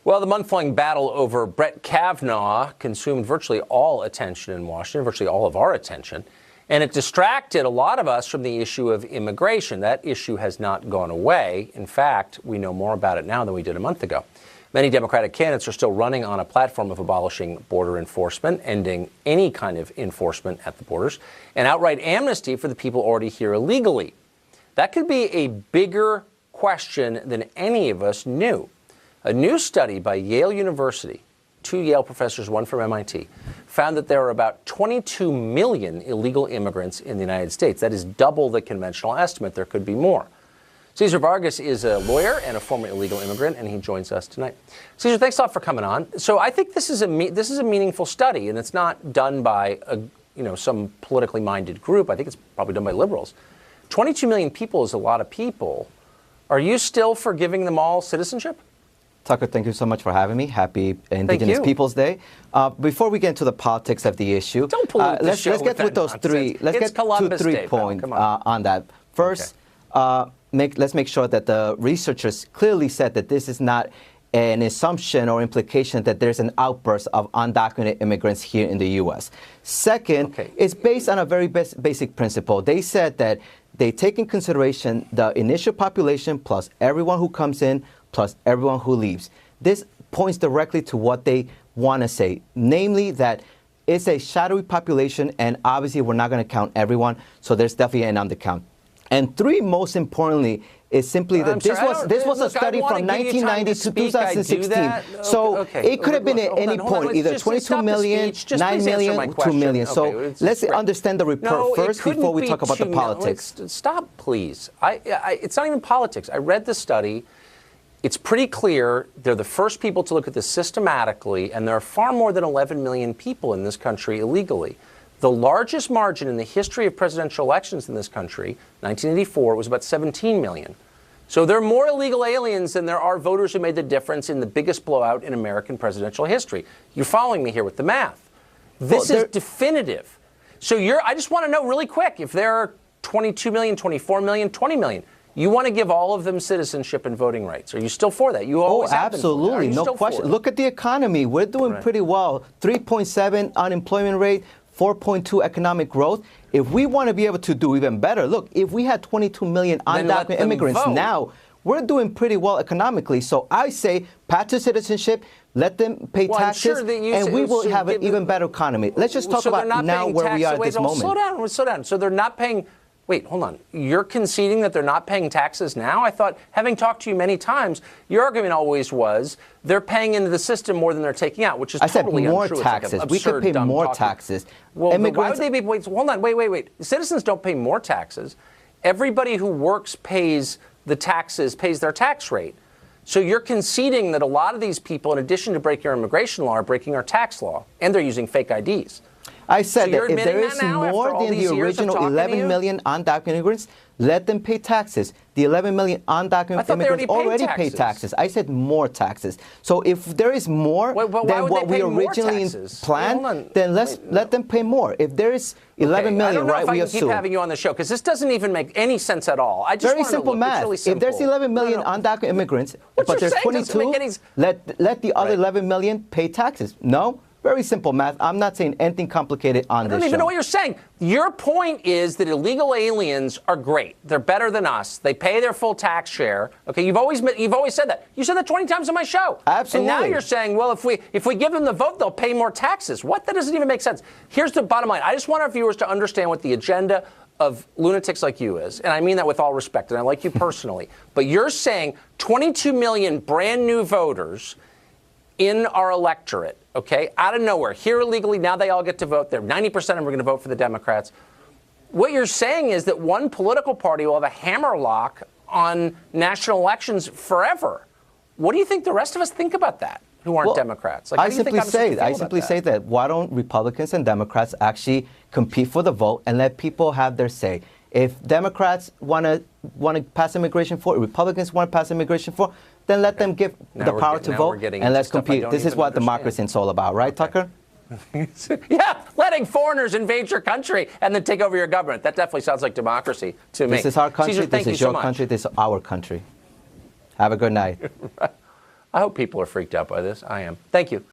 Well, the month-long battle over Brett Kavanaugh consumed virtually all attention in Washington, virtually all of our attention, and it distracted a lot of us from the issue of immigration. That issue has not gone away. In fact, we know more about it now than we did a month ago. Many Democratic candidates are still running on a platform of abolishing border enforcement, ending any kind of enforcement at the borders, and outright amnesty for the people already here illegally. That could be a bigger question than any of us knew. A new study by Yale University, 2 Yale professors, 1 from MIT, found that there are about 22 million illegal immigrants in the United States. That is double the conventional estimate. There could be more. Cesar Vargas is a lawyer and a former illegal immigrant, and he joins us tonight. Cesar, thanks a lot for coming on. So I think this is a meaningful study, and it's not done by some politically minded group. I think it's probably done by liberals. 22 million people is a lot of people. Are you still for giving them all citizenship? Tucker, thank you so much for having me. Happy Indigenous Peoples Day. Before we get into the politics of the issue, don't pollute the show let's get with those nonsense. Let's get to 3 points on that. First, let's make sure that the researchers clearly said that this is not an assumption or implication that there's an outburst of undocumented immigrants here in the U.S. Second, it's based on a very basic principle. They said that they take in consideration the initial population plus everyone who comes in plus everyone who leaves. This points directly to what they want to say, namely that it's a shadowy population, and obviously we're not going to count everyone, so there's definitely an undercount. And 3, most importantly, is simply that this was a study from 1990 to 2016. So it could have been at any point, either 22 million, 9 million, 2 million. So let's understand the report first before we talk about the politics. Stop, please. It's not even politics. I read the study. It's pretty clear they're the first people to look at this systematically, and there are far more than 11 million people in this country illegally. The largest margin in the history of presidential elections in this country, 1984, was about 17 million. So there are more illegal aliens than there are voters who made the difference in the biggest blowout in American presidential history. You're following me here with the math. This is definitive. So I just want to know really quick, if there are 22 million, 24 million, 20 million, you want to give all of them citizenship and voting rights. Are you still for that? You always have been for that. Absolutely, no question. Look at the economy. We're doing pretty well. 3.7 unemployment rate, 4.2 economic growth. If we want to be able to do even better, look, if we had 22 million undocumented immigrants now, we're doing pretty well economically. So I say, path to citizenship, let them pay taxes, and we will have an even better economy. Let's just talk about now where we are at this moment. Slow down. So they're not paying. Wait, hold on. You're conceding that they're not paying taxes now? I thought, having talked to you many times, your argument always was they're paying into the system more than they're taking out, which is totally untrue. I said more taxes. We could pay more taxes. Well, why would they be? Wait, hold on. Wait. Citizens don't pay more taxes. Everybody who works pays the taxes, pays their tax rate. So you're conceding that a lot of these people, in addition to breaking our immigration law, are breaking our tax law, and they're using fake IDs. I said that if there is more than the original 11 million undocumented immigrants, let them pay taxes. The 11 million undocumented immigrants already pay taxes. I said more taxes. So if there is more than what we originally planned, then let them pay more. If there is 11 million, right, we assume. I don't know if I can keep having you on the show, because this doesn't even make any sense at all. I just Very simple math. Really simple. If there's 11 million undocumented immigrants, but there's 22, let the other 11 million pay taxes. No? Very simple math. I'm not saying anything complicated on this show. I don't even know what you're saying. Your point is that illegal aliens are great. They're better than us. They pay their full tax share. Okay, you've always said that. You said that 20 times on my show. Absolutely. And now you're saying, well, if we give them the vote, they'll pay more taxes. What? That doesn't even make sense. Here's the bottom line. I just want our viewers to understand what the agenda of lunatics like you is, and I mean that with all respect, and I like you personally. But you're saying 22 million brand new voters in our electorate, okay, out of nowhere, here illegally, now they all get to vote. 90% of them are going to vote for the Democrats. What you're saying is that one political party will have a hammerlock on national elections forever. What do you think the rest of us think about that, who aren't Democrats? I simply say that why don't Republicans and Democrats actually compete for the vote and let people have their say? If Democrats want to pass immigration for, Republicans want to pass immigration for, then let them give the power to vote, and let's compete. This is what democracy is all about, right, Tucker? Yeah, letting foreigners invade your country and then take over your government. That definitely sounds like democracy to me. This is our country. Cesar, this is your country. This is our country. Have a good night. I hope people are freaked out by this. I am. Thank you.